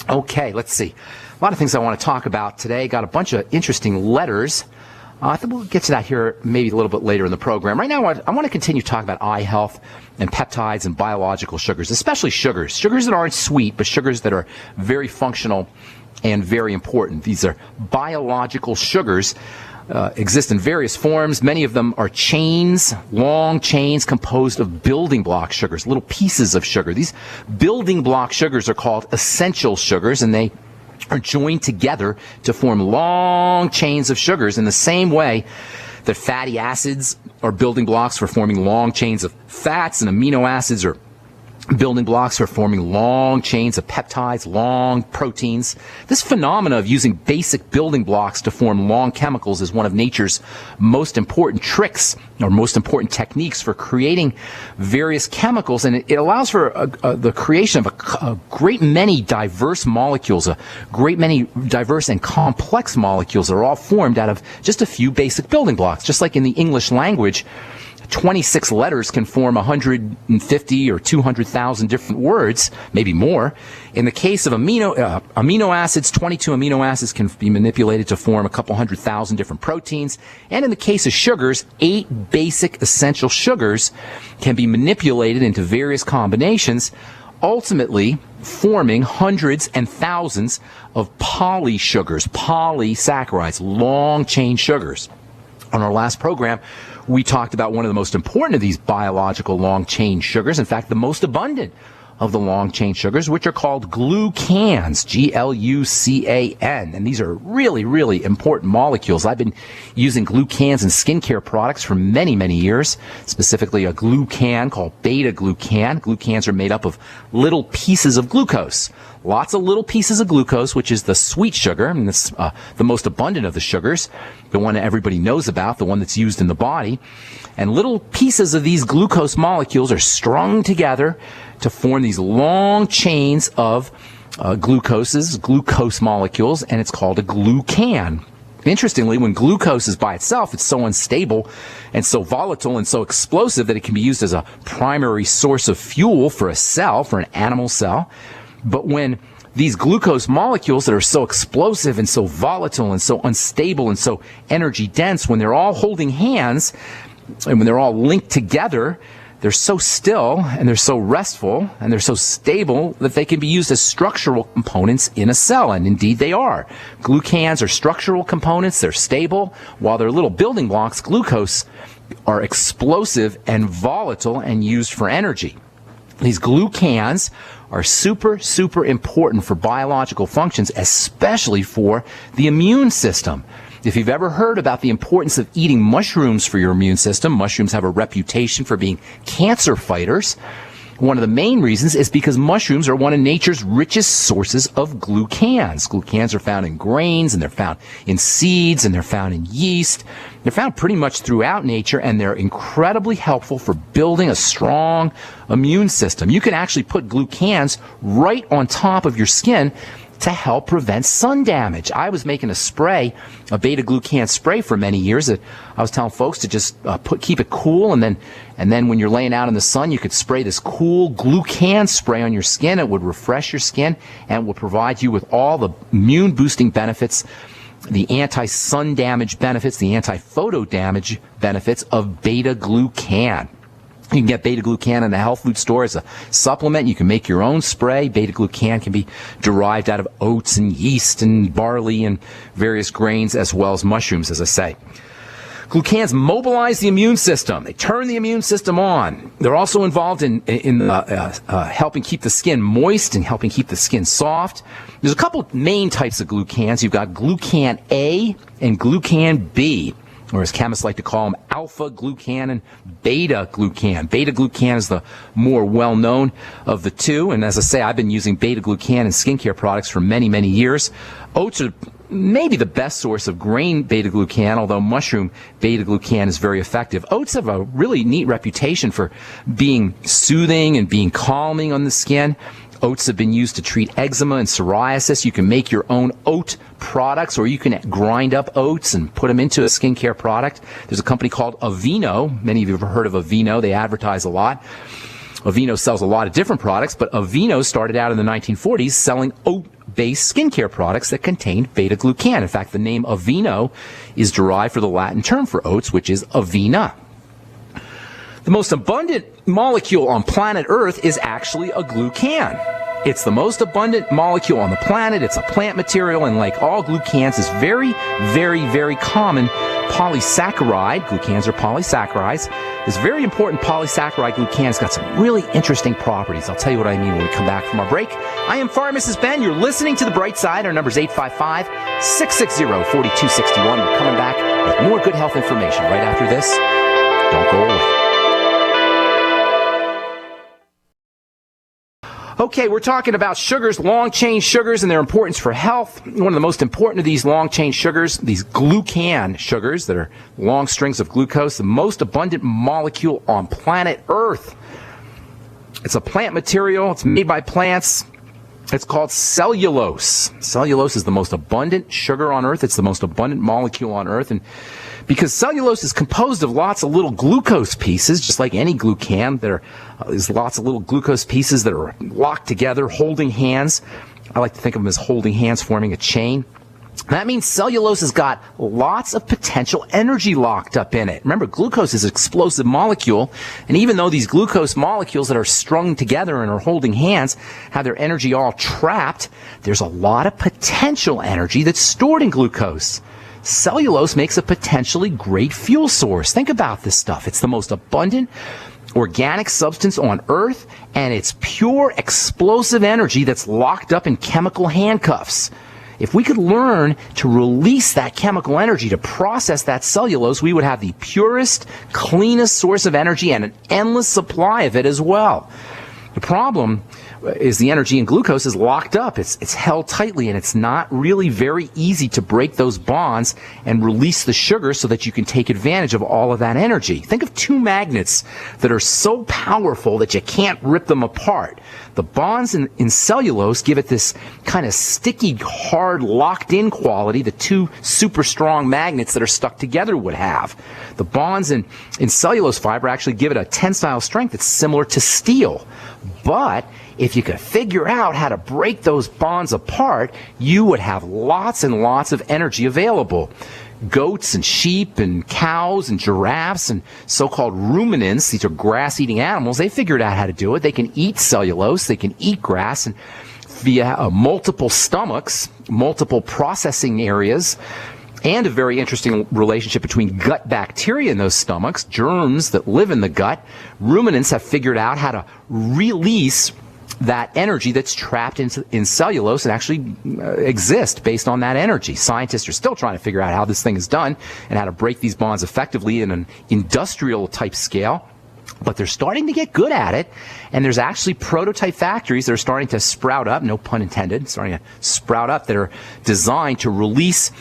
Okay, let's see. A lot of things I want to talk about today. Got a bunch of interesting letters. I think we'll get to that here maybe a little bit later in the program. Right now, I want to continue talking about eye health and peptides and biological sugars, especially sugars. Sugars that aren't sweet, but sugars that are very functional and very important. These are biological sugars. Exist in various forms. Many of them are chains, long chains composed of building block sugars, little pieces of sugar. These building block sugars are called essential sugars, and they are joined together to form long chains of sugars in the same way that fatty acids are building blocks for forming long chains of fats, and amino acids are building blocks for forming long chains of peptides, long proteins. This phenomena of using basic building blocks to form long chemicals is one of nature's most important tricks or most important techniques for creating various chemicals, and it allows for the creation of a great many diverse molecules, a great many diverse and complex molecules that are all formed out of just a few basic building blocks. Just like in the English language, 26 letters can form 150 or 200,000 different words, maybe more. In the case of amino acids, 22 amino acids can be manipulated to form a couple 100,000 different proteins. And in the case of sugars, 8 basic essential sugars can be manipulated into various combinations, ultimately forming hundreds and thousands of polysugars, polysaccharides, long chain sugars. On our last program, we talked about one of the most important of these biological long-chain sugars, in fact, the most abundant of the long-chain sugars, which are called glucans, G-L-U-C-A-N. And these are really, really important molecules. I've been using glucans in skincare products for many, many years, specifically a glucan called beta-glucan. Glucans are made up of little pieces of glucose. Lots of little pieces of glucose, which is the sweet sugar, and it's the most abundant of the sugars, the one that everybody knows about, the one that's used in the body. And little pieces of these glucose molecules are strung together to form these long chains of glucose molecules, and it's called a glucan. Interestingly, when glucose is by itself, it's so unstable and so volatile and so explosive that it can be used as a primary source of fuel for a cell, for an animal cell. But when these glucose molecules that are so explosive and so volatile and so unstable and so energy dense, when they're all holding hands and when they're all linked together, they're so still and they're so restful and they're so stable that they can be used as structural components in a cell. And indeed they are. Glucans are structural components. They're stable, while they're little building blocks. Glucose are explosive and volatile and used for energy. These glucans are super, super important for biological functions, especially for the immune system. If you've ever heard about the importance of eating mushrooms for your immune system, mushrooms have a reputation for being cancer fighters. One of the main reasons is because mushrooms are one of nature's richest sources of glucans. Glucans are found in grains, and they're found in seeds, and they're found in yeast. They're found pretty much throughout nature, and they're incredibly helpful for building a strong immune system. You can actually put glucans right on top of your skin to help prevent sun damage. I was making a spray, a beta-glucan spray for many years that I was telling folks to just keep it cool, and then when you're laying out in the sun, you could spray this cool glucan spray on your skin. It would refresh your skin and would provide you with all the immune-boosting benefits, the anti-sun damage benefits, the anti-photo damage benefits of beta-glucan. You can get beta-glucan in a health food store as a supplement. You can make your own spray. Beta-glucan can be derived out of oats and yeast and barley and various grains, as well as mushrooms, as I say. Glucans mobilize the immune system. They turn the immune system on. They're also involved in helping keep the skin moist and helping keep the skin soft. There's a couple main types of glucans. You've got glucan A and glucan B, or as chemists like to call them, alpha-glucan and beta-glucan. Beta-glucan is the more well-known of the two, and as I say, I've been using beta-glucan in skincare products for many, many years. Oats are maybe the best source of grain beta-glucan, although mushroom beta-glucan is very effective. Oats have a really neat reputation for being soothing and being calming on the skin. Oats have been used to treat eczema and psoriasis. You can make your own oat products, or you can grind up oats and put them into a skincare product. There's a company called Aveeno. Many of you have heard of Aveeno. They advertise a lot. Aveeno sells a lot of different products, but Aveeno started out in the 1940s selling plant-based skincare products that contain beta-glucan. In fact, the name Aveeno is derived from the Latin term for oats, which is avena. The most abundant molecule on planet Earth is actually a glucan. It's the most abundant molecule on the planet. It's a plant material, and like all glucans, is very, very, very common polysaccharide. Glucans are polysaccharides. This very important polysaccharide glucan's got some really interesting properties. I'll tell you what I mean when we come back from our break. I am Pharmacist Ben. You're listening to The Bright Side. Our number is 855-660-4261. We're coming back with more good health information right after this. Don't go away. Okay, we're talking about sugars, long-chain sugars, and their importance for health. One of the most important of these long-chain sugars, these glucan sugars that are long strings of glucose, the most abundant molecule on planet Earth. It's a plant material. It's made by plants. It's called cellulose. Cellulose is the most abundant sugar on Earth. It's the most abundant molecule on Earth. And because cellulose is composed of lots of little glucose pieces, just like any glucan, there's lots of little glucose pieces that are locked together, holding hands. I like to think of them as holding hands, forming a chain. That means cellulose has got lots of potential energy locked up in it. Remember, glucose is an explosive molecule, and even though these glucose molecules that are strung together and are holding hands have their energy all trapped, there's a lot of potential energy that's stored in glucose. Cellulose makes a potentially great fuel source. Think about this stuff. It's the most abundant organic substance on Earth, and it's pure explosive energy that's locked up in chemical handcuffs. If we could learn to release that chemical energy to process that cellulose, we would have the purest, cleanest source of energy and an endless supply of it as well. The problem is the energy in glucose is locked up. It's held tightly, and it's not really very easy to break those bonds and release the sugar so that you can take advantage of all of that energy. Think of two magnets that are so powerful that you can't rip them apart. The bonds in cellulose give it this kind of sticky, hard, locked-in quality that two super strong magnets that are stuck together would have. The bonds in cellulose fiber actually give it a tensile strength that's similar to steel. But if you could figure out how to break those bonds apart, you would have lots and lots of energy available. Goats and sheep and cows and giraffes and so-called ruminants, these are grass-eating animals, they figured out how to do it. They can eat cellulose, they can eat grass, and via multiple stomachs, multiple processing areas, and a very interesting relationship between gut bacteria in those stomachs, germs that live in the gut. Ruminants have figured out how to release that energy that's trapped in cellulose and actually exist based on that energy. Scientists are still trying to figure out how this thing is done and how to break these bonds effectively in an industrial type scale. But they're starting to get good at it, and there's actually prototype factories that are starting to sprout up, no pun intended, starting to sprout up, that are designed to release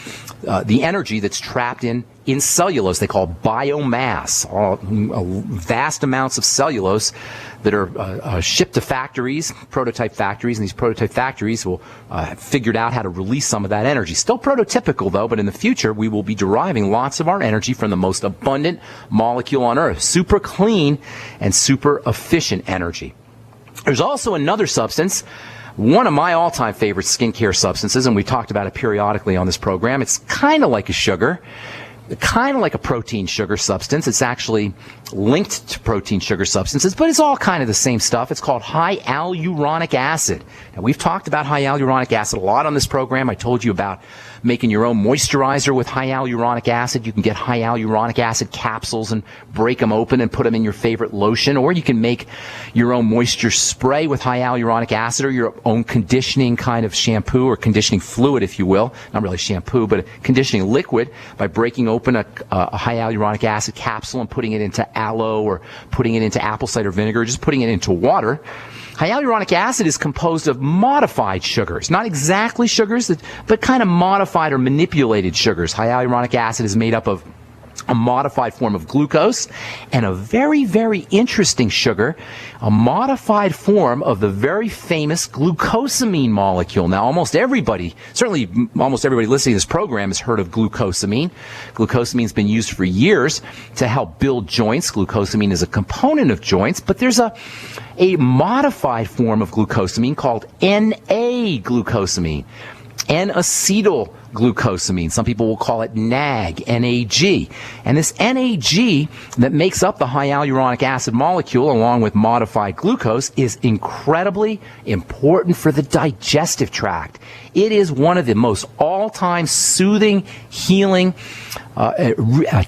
the energy that's trapped in cellulose. They call biomass, vast amounts of cellulose that are shipped to factories, prototype factories, and these prototype factories will have figured out how to release some of that energy. Still prototypical, though, but in the future, we will be deriving lots of our energy from the most abundant molecule on Earth. Super clean and super efficient energy. There's also another substance, one of my all-time favorite skincare substances, and we talked about it periodically on this program. It's kind of like a sugar, kind of like a protein sugar substance. It's actually linked to protein sugar substances, but it's all kind of the same stuff. It's called high hyaluronic acid. Now, we've talked about high hyaluronic acid a lot on this program. I told you about making your own moisturizer with high hyaluronic acid. You can get high hyaluronic acid capsules and break them open and put them in your favorite lotion, or you can make your own moisture spray with high hyaluronic acid, or your own conditioning kind of shampoo or conditioning fluid, if you will. Not really shampoo, but a conditioning liquid by breaking open a high hyaluronic acid capsule and putting it into aloe or putting it into apple cider vinegar, or just putting it into water. High hyaluronic acid is composed of modified sugars, not exactly sugars, but kind of modified or manipulated sugars. High hyaluronic acid is made up of a modified form of glucose, and a very, very interesting sugar, a modified form of the very famous glucosamine molecule. Now, almost everybody listening to this program has heard of glucosamine. Glucosamine's been used for years to help build joints. Glucosamine is a component of joints, but there's a modified form of glucosamine called N-A-glucosamine. N-acetyl glucosamine. Some people will call it NAG, N-A-G. And this NAG that makes up the high hyaluronic acid molecule along with modified glucose is incredibly important for the digestive tract. It is one of the most all-time soothing, healing,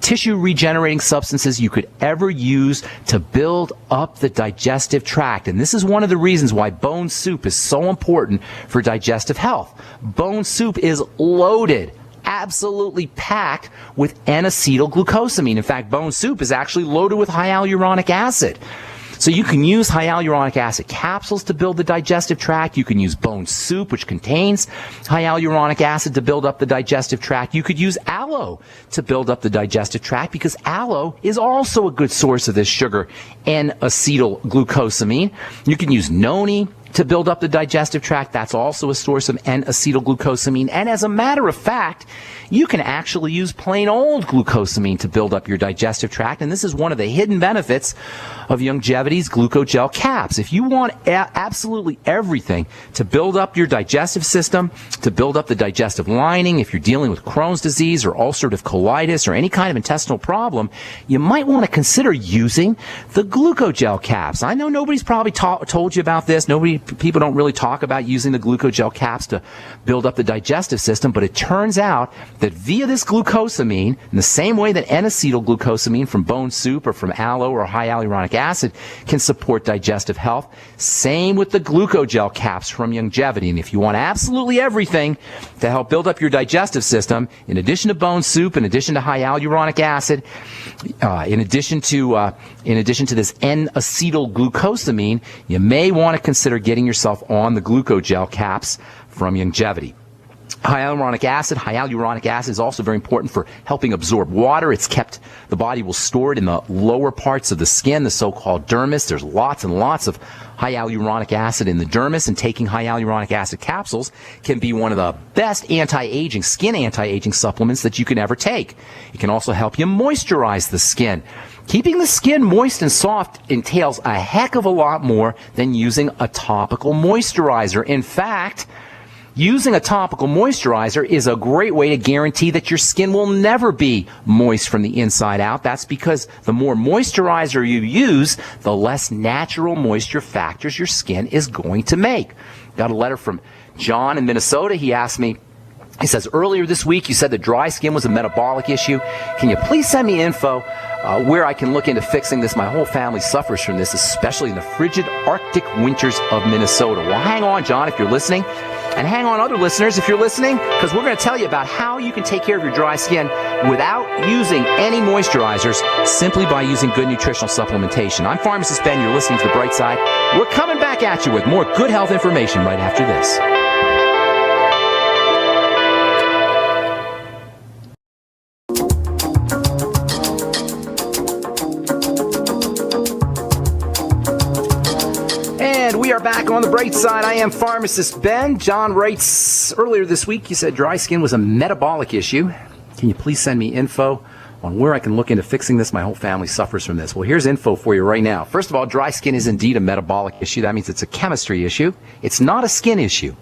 tissue regenerating substances you could ever use to build up the digestive tract. And this is one of the reasons why bone soup is so important for digestive health. Bone soup is loaded, absolutely packed with N-acetyl glucosamine. In fact, bone soup is actually loaded with high hyaluronic acid. So you can use hyaluronic acid capsules to build the digestive tract. You can use bone soup, which contains hyaluronic acid, to build up the digestive tract. You could use aloe to build up the digestive tract because aloe is also a good source of this sugar, N-acetyl glucosamine. You can use noni to build up the digestive tract. That's also a source of N-acetyl glucosamine. And as a matter of fact, you can actually use plain old glucosamine to build up your digestive tract. And this is one of the hidden benefits of Youngevity's Glucogel caps. If you want absolutely everything to build up your digestive system, to build up the digestive lining, if you're dealing with Crohn's disease or ulcerative colitis or any kind of intestinal problem, you might want to consider using the Glucogel caps. I know nobody's probably told you about this. People don't really talk about using the Glucogel caps to build up the digestive system, but it turns out that via this glucosamine, in the same way that N-acetyl glucosamine from bone soup or from aloe or high hyaluronic acid can support digestive health, same with the Glucogel caps from Youngevity. And if you want absolutely everything to help build up your digestive system, in addition to bone soup, in addition to high hyaluronic acid, in addition to this N-acetyl glucosamine, you may want to consider getting yourself on the Glucogel caps from Youngevity. Hyaluronic acid is also very important for helping absorb water. The body will store it in the lower parts of the skin, the so-called dermis. There's lots and lots of hyaluronic acid in the dermis, and taking hyaluronic acid capsules can be one of the best skin anti-aging supplements that you can ever take. It can also help you moisturize the skin. Keeping the skin moist and soft entails a heck of a lot more than using a topical moisturizer. In fact, using a topical moisturizer is a great way to guarantee that your skin will never be moist from the inside out. That's because the more moisturizer you use, the less natural moisture factors your skin is going to make. Got a letter from John in Minnesota. He asked me, he says, earlier this week you said that dry skin was a metabolic issue. Can you please send me info where I can look into fixing this? My whole family suffers from this, especially in the frigid Arctic winters of Minnesota. Well, hang on, John, if you're listening. And hang on, other listeners, if you're listening, because we're going to tell you about how you can take care of your dry skin without using any moisturizers, simply by using good nutritional supplementation. I'm Pharmacist Ben. You're listening to The Bright Side. We're coming back at you with more good health information right after this. We are back on The Bright Side. I am Pharmacist Ben. John writes, earlier this week you said dry skin was a metabolic issue. Can you please send me info on where I can look into fixing this? My whole family suffers from this. Well, here's info for you right now. First of all, dry skin is indeed a metabolic issue. That means it's a chemistry issue. It's not a skin issue.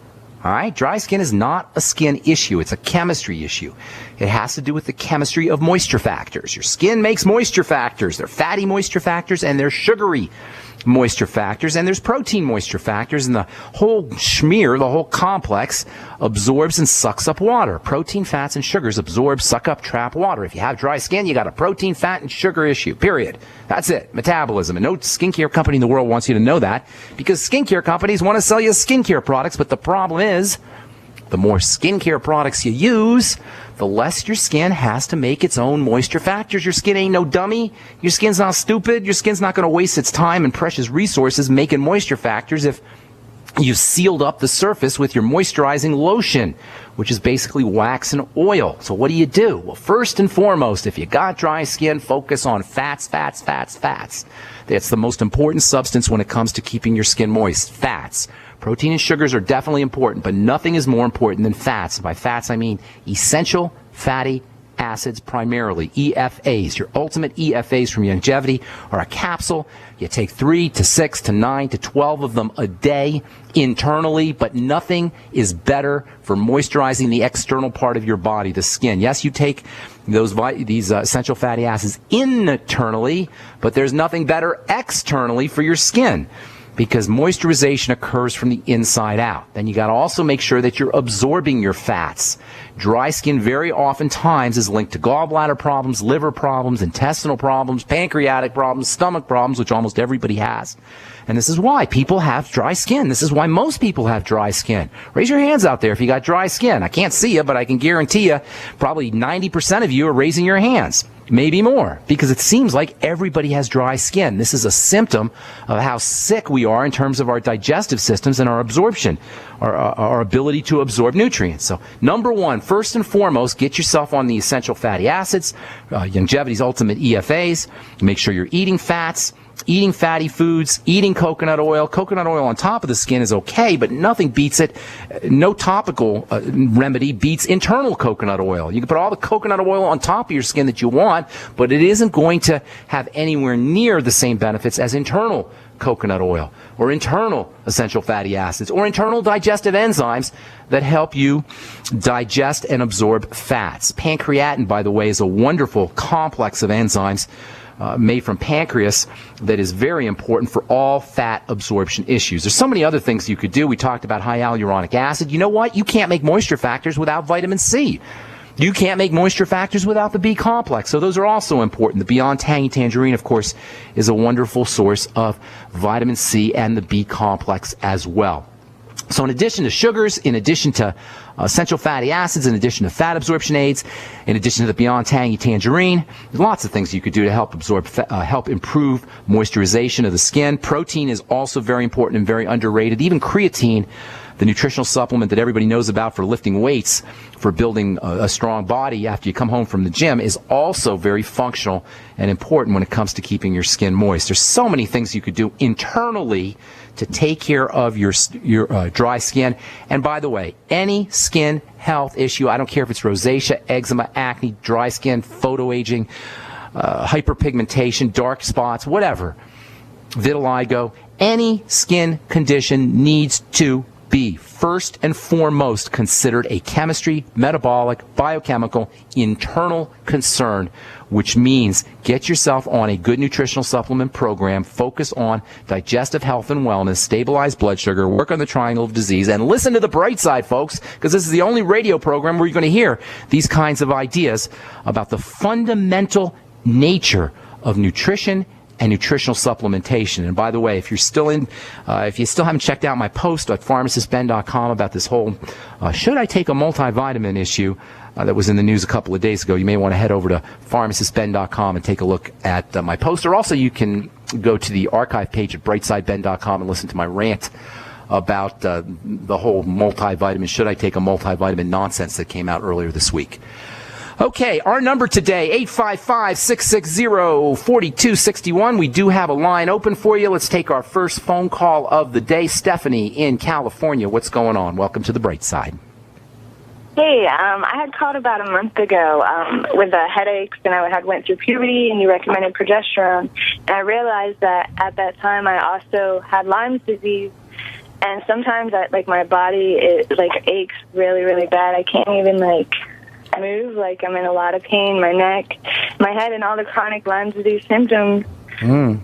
All right? Dry skin is not a skin issue. It's a chemistry issue. It has to do with the chemistry of moisture factors. Your skin makes moisture factors. They're fatty moisture factors and they're sugary moisture factors, and there's protein moisture factors, and the whole schmear, the whole complex, absorbs and sucks up water. Protein, fats, and sugars absorb, suck up, trap water. If you have dry skin, you got a protein, fat, and sugar issue, period. That's it. Metabolism. And no skincare company in the world wants you to know that, because skincare companies want to sell you skincare products, but the problem is, the more skincare products you use, the less your skin has to make its own moisture factors. Your skin ain't no dummy. Your skin's not stupid. Your skin's not going to waste its time and precious resources making moisture factors if You've sealed up the surface with your moisturizing lotion, which is basically wax and oil. So what do? Well, first and foremost, if you got dry skin, focus on fats. That's the most important substance when it comes to keeping your skin moist. Fats. Protein and sugars are definitely important, but nothing is more important than fats. By fats, I mean essential fatty acids primarily, EFAs. Your ultimate EFAs from Longevity are a capsule. You take 3 to 6 to 9 to 12 of them a day internally, but nothing is better for moisturizing the external part of your body, the skin. Yes, you take these essential fatty acids internally, but there's nothing better externally for your skin, because moisturization occurs from the inside out. Then you got to also make sure that you're absorbing your fats. Dry skin very oftentimes is linked to gallbladder problems, liver problems, intestinal problems, pancreatic problems, stomach problems, which almost everybody has. And this is why people have dry skin. This is why most people have dry skin. Raise your hands out there if you got dry skin. I can't see you, but I can guarantee you probably 90% of you are raising your hands. Maybe more, because it seems like everybody has dry skin. This is a symptom of how sick we are in terms of our digestive systems and our absorption, our ability to absorb nutrients. So number one, first and foremost, get yourself on the essential fatty acids, Longevity's ultimate EFAs. Make sure you're eating fats, eating fatty foods, eating coconut oil. Coconut oil on top of the skin is okay, but nothing beats it. No topical remedy beats internal coconut oil. You can put all the coconut oil on top of your skin that you want, but it isn't going to have anywhere near the same benefits as internal coconut oil or internal essential fatty acids or internal digestive enzymes that help you digest and absorb fats. Pancreatin, by the way, is a wonderful complex of enzymes made from pancreas that is very important for all fat absorption issues. There's so many other things you could do. We talked about high hyaluronic acid. You know what? You can't make moisture factors without vitamin C. You can't make moisture factors without the B complex. So those are also important. The Beyond Tangy Tangerine, of course, is a wonderful source of vitamin C and the B complex as well. So in addition to sugars, in addition to essential fatty acids, in addition to fat absorption aids, in addition to the Beyond Tangy Tangerine, there's lots of things you could do to help help improve moisturization of the skin. Protein is also very important and very underrated. Even creatine, the nutritional supplement that everybody knows about for lifting weights, for building a strong body after you come home from the gym, is also very functional and important when it comes to keeping your skin moist. There's so many things you could do internally to take care of your dry skin. And by the way, any skin health issue, I don't care if it's rosacea, eczema, acne, dry skin, photoaging, hyperpigmentation, dark spots, whatever, vitiligo, any skin condition needs to be first and foremost considered a chemistry, metabolic, biochemical, internal concern, which means get yourself on a good nutritional supplement program, focus on digestive health and wellness, stabilize blood sugar, work on the triangle of disease, and listen to The Bright Side, folks, because this is the only radio program where you're going to hear these kinds of ideas about the fundamental nature of nutrition and nutritional supplementation. And by the way, if you still haven't checked out my post at pharmacistben.com about this whole should I take a multivitamin issue that was in the news a couple of days ago, you may want to head over to pharmacistben.com and take a look at my post. Or also you can go to the archive page at brightsideben.com and listen to my rant about the whole multivitamin, should I take a multivitamin nonsense that came out earlier this week. Okay, our number today, 855-660-4261. We do have a line open for you. Let's take our first phone call of the day. Stephanie in California, what's going on? Welcome to The Bright Side. Hey, I had called about a month ago with headaches, and I had went through puberty, and you recommended progesterone. And I realized that at that time I also had Lyme's disease, and sometimes my body aches really, really bad. I can't even move. I'm in a lot of pain, my neck, my head, and all the chronic Lyme disease symptoms. Now,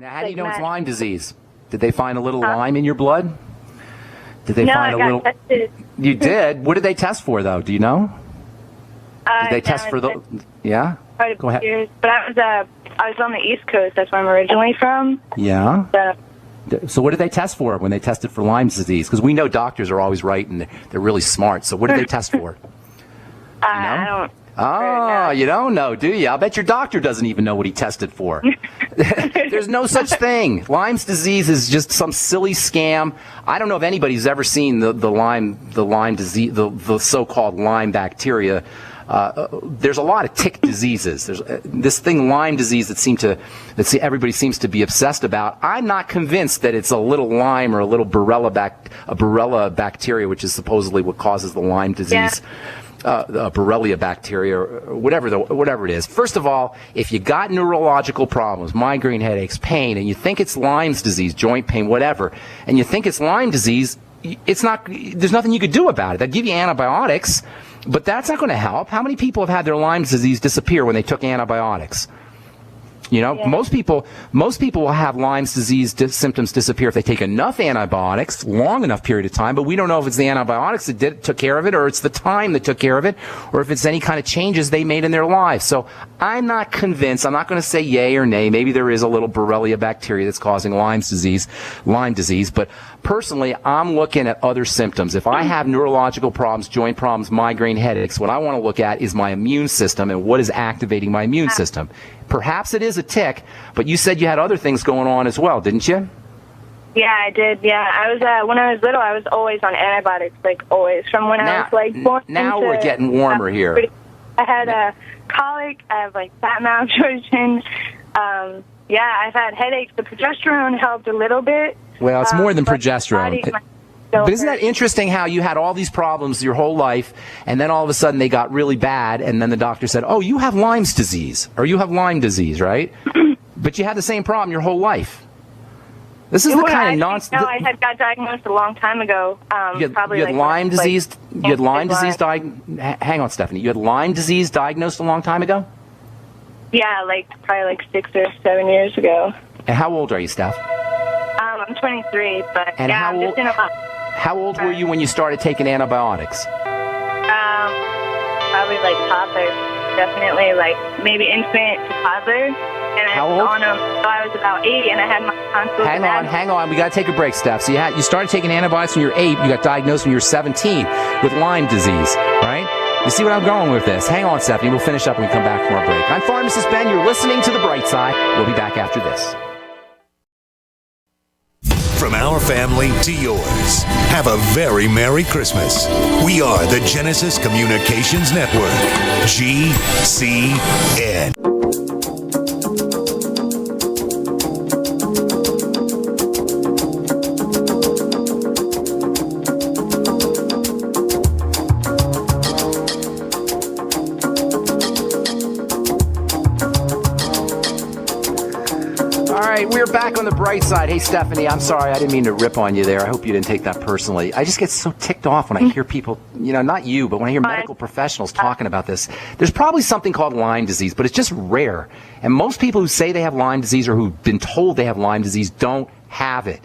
how do you know it's Lyme disease? Did they find a little Lyme in your blood? Did they find a little? Tested. You did? What did they test for, though? Do you know? Did they test for the? Yeah. Go ahead. Years, but I was on the East Coast. That's where I'm originally from. Yeah. So what did they test for when they tested for Lyme's disease? Because we know doctors are always right and they're really smart. So what did they test for? I don't. Oh, you don't know, do you? I'll bet your doctor doesn't even know what he tested for. There's no such thing. Lyme's disease is just some silly scam. I don't know if anybody's ever seen the Lyme disease, the so-called Lyme bacteria. There's a lot of tick diseases. There's this thing, Lyme disease, that everybody seems to be obsessed about. I'm not convinced that it's a little Lyme or a little Borrelia bacteria, which is supposedly what causes the Lyme disease. Yeah. Borrelia bacteria, or whatever it is. First of all, if you got neurological problems, migraine headaches, pain, and you think it's Lyme's disease, joint pain, whatever, and you think it's Lyme disease, it's not. There's nothing you could do about it. They'll give you antibiotics, but that's not going to help. How many people have had their Lyme disease disappear when they took antibiotics? You know, yeah. most people will have Lyme's disease symptoms disappear if they take enough antibiotics, long enough period of time, but we don't know if it's the antibiotics that took care of it, or it's the time that took care of it, or if it's any kind of changes they made in their lives. So I'm not convinced. I'm not going to say yay or nay. Maybe there is a little Borrelia bacteria that's causing Lyme disease, but personally, I'm looking at other symptoms. If I have neurological problems, joint problems, migraine headaches, what I want to look at is my immune system and what is activating my immune system. Perhaps it is a tick, but you said you had other things going on as well, didn't you? Yeah, I did. Yeah, I was when I was little, I was always on antibiotics, like always, from when I was like born. Now we're getting warmer here. I had a colic. I have like fat malabsorption. Yeah, I've had headaches. The progesterone helped a little bit. Well, it's more than progesterone. But isn't that interesting how you had all these problems your whole life, and then all of a sudden they got really bad, and then the doctor said, oh, you have Lyme's disease, or you have Lyme disease, right? But you had the same problem your whole life. This is the kind of nonsense. No, I had got diagnosed a long time ago. You had Lyme disease. You had Lyme disease. Hang on, Stephanie. You had Lyme disease diagnosed a long time ago? Yeah, probably 6 or 7 years ago. And how old are you, Steph? I'm 23, but and yeah, I'm just in a month. How old were you when you started taking antibiotics? Probably toddler. Definitely maybe infant to toddler. And how old? On them, so I was about 8, and I had my tonsils. Hang on. We got to take a break, Steph. So you started taking antibiotics when you were 8. You got diagnosed when you were 17 with Lyme disease, right? You see what I'm going with this? Hang on, Stephanie. We'll finish up when we come back from our break. I'm Pharmacist Ben. You're listening to The Bright Side. We'll be back after this. From our family to yours, have a very Merry Christmas. We are the Genesis Communications Network, GCN. We're back on The Bright Side. Hey, Stephanie, I'm sorry. I didn't mean to rip on you there. I hope you didn't take that personally. I just get so ticked off when I hear people, not you, but when I hear medical professionals talking about this. There's probably something called Lyme disease, but it's just rare. And most people who say they have Lyme disease or who've been told they have Lyme disease don't have it.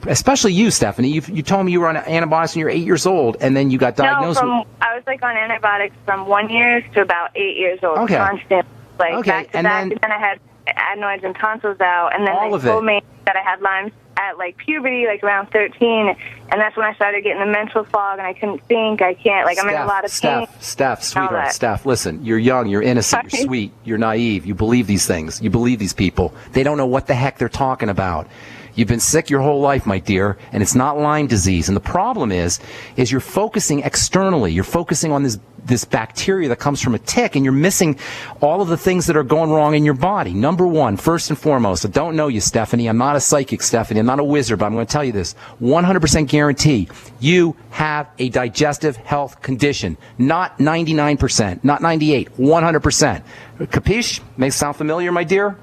Especially you, Stephanie. You told me you were on antibiotics when you were 8 years old, and then you got diagnosed. No, I was on antibiotics from 1 year to about 8 years old. Okay. Constant, back to back. And then I had adenoids and tonsils out, and then they told me that I had Lyme at puberty, around 13, and that's when I started getting the mental fog, and I couldn't think. I can't, I'm in a lot of pain. Steph, sweetheart, Steph, listen, you're young, you're innocent, you're sweet, you're naive, you believe these things, you believe these people. They don't know what the heck they're talking about. You've been sick your whole life, my dear, and it's not Lyme disease. And the problem is you're focusing externally. You're focusing on this bacteria that comes from a tick, and you're missing all of the things that are going wrong in your body. Number one, first and foremost, I don't know you, Stephanie. I'm not a psychic, Stephanie. I'm not a wizard, but I'm going to tell you this. 100% guarantee you have a digestive health condition. Not 99%, not 98%, 100%. Capiche? May it sound familiar, my dear?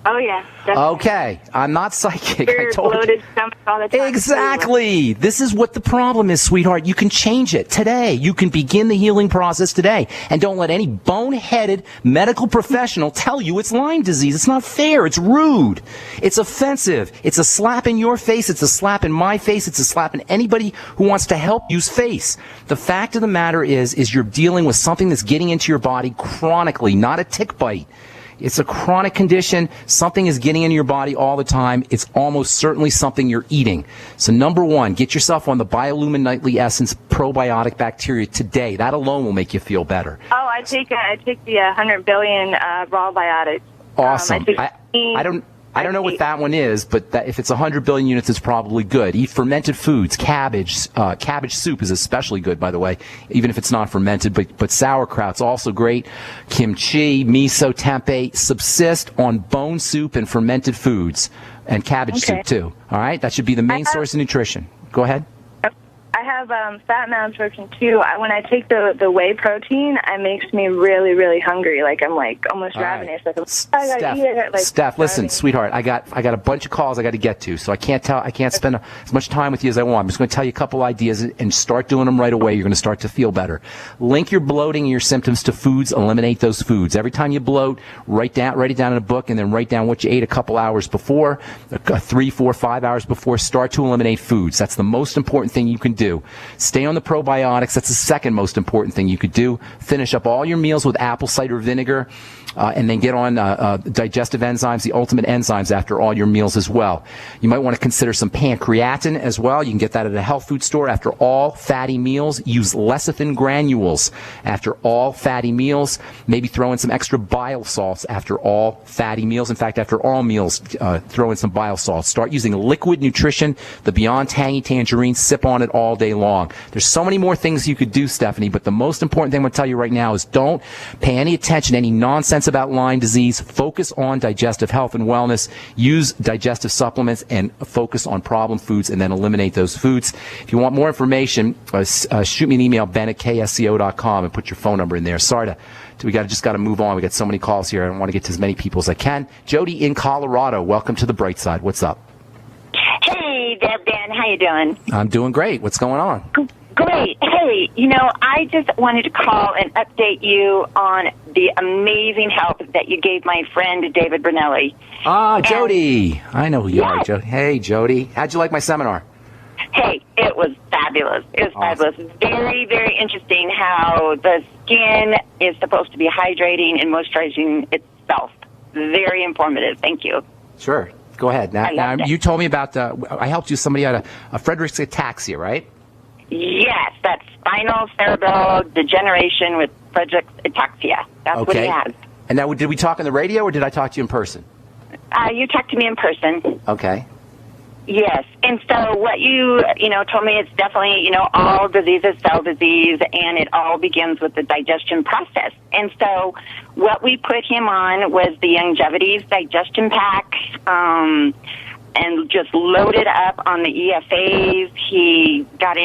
Oh, yeah. Definitely. Okay. I'm not psychic. I told bloated stomach all the time. Exactly. This is what the problem is, sweetheart. You can change it today. You can begin the healing process today. And don't let any boneheaded medical professional tell you it's Lyme disease. It's not fair. It's rude. It's offensive. It's a slap in your face. It's a slap in my face. It's a slap in anybody who wants to help you's face. The fact of the matter is you're dealing with something that's getting into your body chronically, not a tick bite. It's a chronic condition. Something is getting into your body all the time. It's almost certainly something you're eating. So number one, get yourself on the Biolumin Nightly Essence probiotic bacteria today. That alone will make you feel better. Oh, I take the 100 billion raw biotics. Awesome. I don't know what that one is, but if it's 100 billion units, it's probably good. Eat fermented foods. Cabbage soup is especially good, by the way, even if it's not fermented. But sauerkraut's also great. Kimchi, miso, tempeh. Subsist on bone soup and fermented foods, and cabbage soup too. All right, that should be the main source of nutrition. Go ahead. I have fat malabsorption too. When I take the whey protein, it makes me really, really hungry. Like I'm almost ravenous. Like I gotta eat it. Steph, listen, sweetheart, I got a bunch of calls I got to get to, so I can't spend as much time with you as I want. I'm just going to tell you a couple ideas and start doing them right away. You're going to start to feel better. Link your bloating and your symptoms to foods. Eliminate those foods. Every time you bloat, write it down in a book, and then write down what you ate a couple hours before, 3, 4, 5 hours before. Start to eliminate foods. That's the most important thing you can do. Stay on the probiotics. That's the second most important thing you could do. Finish up all your meals with apple cider vinegar, and then get on digestive enzymes, the ultimate enzymes, after all your meals as well. You might want to consider some pancreatin as well. You can get that at a health food store after all fatty meals. Use lecithin granules after all fatty meals. Maybe throw in some extra bile salts after all fatty meals. In fact, after all meals, throw in some bile salts. Start using liquid nutrition, the Beyond Tangy Tangerine. Sip on it all day long. There's so many more things you could do, Stephanie, but the most important thing I'm going to tell you right now is don't pay any attention to any nonsense about Lyme disease. Focus on digestive health and wellness. Use digestive supplements and focus on problem foods, and then eliminate those foods. If you want more information, shoot me an email, ben@ksco.com, and put your phone number in there. Sorry we just got to move on. We got so many calls here. I want to get to as many people as I can. Jody in Colorado, welcome to the bright side. What's up? Hey there, Ben. How you doing? I'm doing great. What's going on? Great. Hey, I just wanted to call and update you on the amazing help that you gave my friend David Brunelli. Jody. I know who you are, Jody. Hey, Jody. How'd you like my seminar? Hey, it was fabulous. It was fabulous. Very, very interesting how the skin is supposed to be hydrating and moisturizing itself. Very informative. Thank you. Sure. Go ahead. Now you told me about I helped you. Somebody had a Friedreich's ataxia, right? Yes, that's spinal cerebral degeneration with Friedreich's ataxia. That's what he has. And now, did we talk on the radio, or did I talk to you in person? You talked to me in person. Okay. Yes, and so what you told me, it's definitely, all disease is cell disease, and it all begins with the digestion process. And so what we put him on was the Longevity's digestion pack, and just loaded up on the EFAs. He got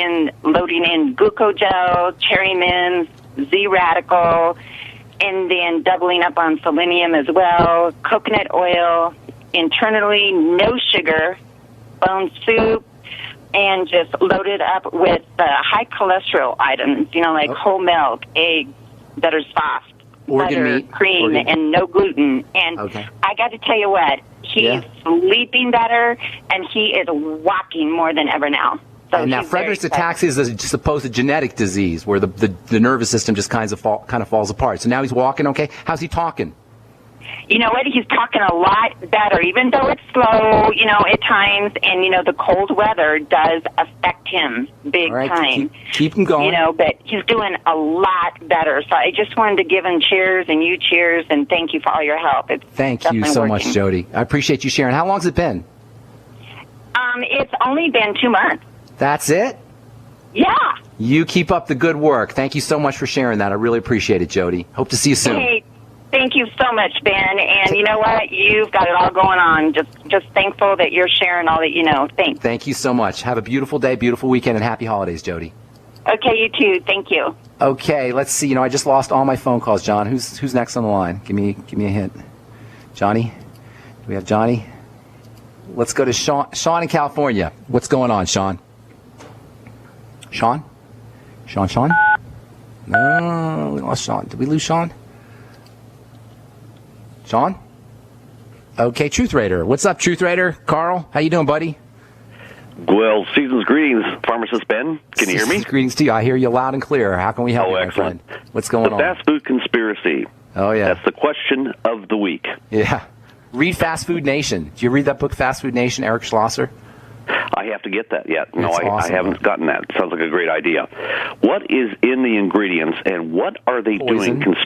loading in glucogel, cherry mints, Z-radical, and then doubling up on selenium as well, coconut oil, internally, no sugar, bone soup, and just loaded up with high cholesterol items, like whole milk, eggs that are soft, butter, meat, cream, and no gluten. And I got to tell you what, he's sleeping better, and he is walking more than ever now. So and now Friedreich's ataxia is a supposed genetic disease where the nervous system just kind of falls apart. So now he's walking okay. How's he talking? You know what? He's talking a lot better, even though it's slow, at times. And, the cold weather does affect him big time. Keep him going. But he's doing a lot better. So I just wanted to give him cheers and you cheers and thank you for all your help. Thank you so much, Jody. I appreciate you sharing. How long's it been? It's only been 2 months. That's it? Yeah. You keep up the good work. Thank you so much for sharing that. I really appreciate it, Jody. Hope to see you soon. Hey, thank you so much, Ben. And you know what? You've got it all going on. Just thankful that you're sharing all that you know. Thanks. Thank you so much. Have a beautiful day, beautiful weekend, and happy holidays, Jody. Okay, you too. Thank you. Okay, let's see. I just lost all my phone calls. John, who's next on the line? Give me a hint. Johnny? Do we have Johnny? Let's go to Sean. Sean in California. What's going on, Sean? Sean? Sean? No, we lost Sean. Did we lose Sean? Sean? Okay, Truth Raider. What's up, Truth Raider? Carl, how you doing, buddy? Well, season's greetings, Pharmacist Ben. Can you hear me? Greetings to you. I hear you loud and clear. How can we help you, my friend? What's going on? The fast food conspiracy. Oh, yeah. That's the question of the week. Yeah. Read Fast Food Nation. Do you read that book, Fast Food Nation, Eric Schlosser? I have to get that yet. No, It's awesome. I haven't gotten that. Sounds like a great idea. What is in the ingredients, and what are they Poison. doing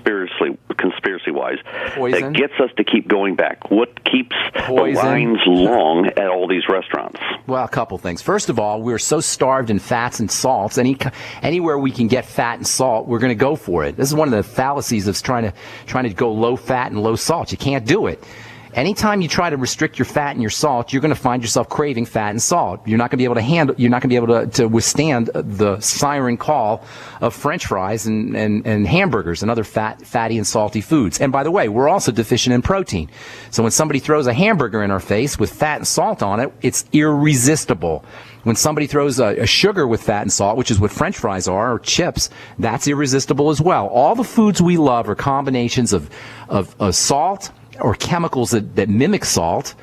conspiracy-wise Poison. that gets us to keep going back? What keeps Poison. the lines long at all these restaurants? Well, a couple things. First of all, we're so starved in fats and salts. Anywhere we can get fat and salt, we're going to go for it. This is one of the fallacies of trying to go low fat and low salt. You can't do it. Anytime you try to restrict your fat and your salt, you're going to find yourself craving fat and salt. You're not going to be able to handle. You're not going to be able to withstand the siren call of French fries and hamburgers and other fatty and salty foods. And by the way, we're also deficient in protein. So when somebody throws a hamburger in our face with fat and salt on it, it's irresistible. When somebody throws a sugar with fat and salt, which is what French fries are, or chips, that's irresistible as well. All the foods we love are combinations of salt or chemicals that mimic salt,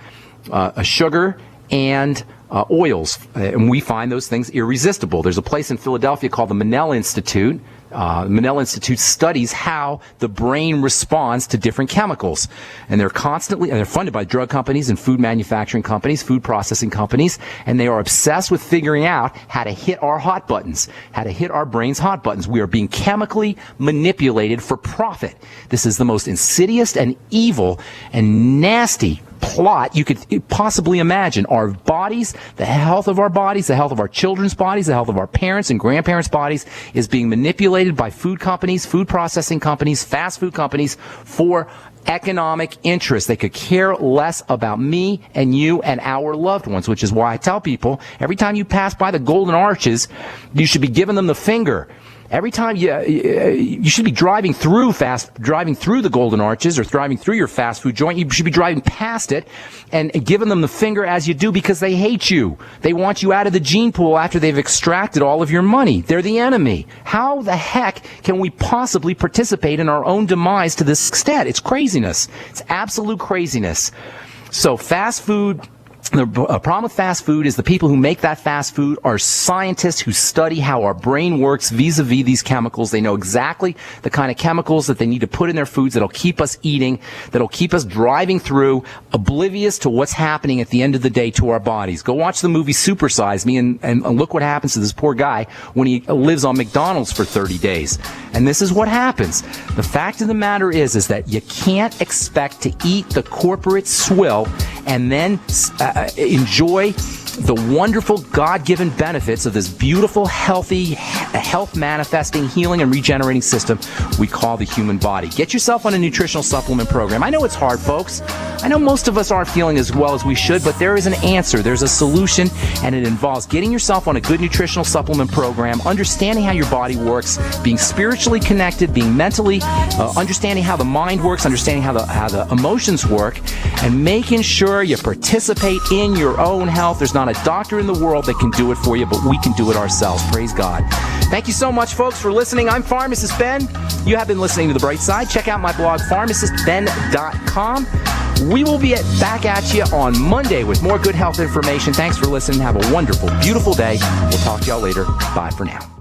a sugar, and oils. And we find those things irresistible. There's a place in Philadelphia called the Menel Institute. Menel Institute studies how the brain responds to different chemicals. And they're funded by drug companies and food manufacturing companies, food processing companies, and they are obsessed with figuring out how to hit our hot buttons, how to hit our brain's hot buttons. We are being chemically manipulated for profit. This is the most insidious and evil and nasty plot you could possibly imagine. Our bodies, the health of our bodies, the health of our children's bodies, the health of our parents' and grandparents' bodies is being manipulated by food companies, food processing companies, fast food companies for economic interest. They could care less about me and you and our loved ones, which is why I tell people every time you pass by the Golden Arches, you should be giving them the finger. Every time you should be driving through the Golden Arches or driving through your fast food joint, you should be driving past it and giving them the finger as you do, because they hate you. They want you out of the gene pool after they've extracted all of your money. They're the enemy. How the heck can we possibly participate in our own demise to this extent? It's craziness. It's absolute craziness. So fast food. The problem with fast food is the people who make that fast food are scientists who study how our brain works vis-a-vis these chemicals. They know exactly the kind of chemicals that they need to put in their foods that'll keep us eating, that'll keep us driving through, oblivious to what's happening at the end of the day to our bodies. Go watch the movie Super Size Me and look what happens to this poor guy when he lives on McDonald's for 30 days. And this is what happens. The fact of the matter is that you can't expect to eat the corporate swill and then enjoy the wonderful God-given benefits of this beautiful, healthy, health-manifesting, healing, and regenerating system we call the human body. Get yourself on a nutritional supplement program. I know it's hard, folks. I know most of us aren't feeling as well as we should, but there is an answer. There's a solution, and it involves getting yourself on a good nutritional supplement program, understanding how your body works, being spiritually connected, being mentally, understanding how the mind works, understanding how the emotions work, and making sure you participate in your own health. There's not a doctor in the world that can do it for you, but we can do it ourselves. Praise God. Thank you so much, folks, for listening. I'm Pharmacist Ben. You have been listening to The Bright Side. Check out my blog, pharmacistben.com. We will be back at you on Monday with more good health information. Thanks for listening. Have a wonderful, beautiful day. We'll talk to y'all later. Bye for now.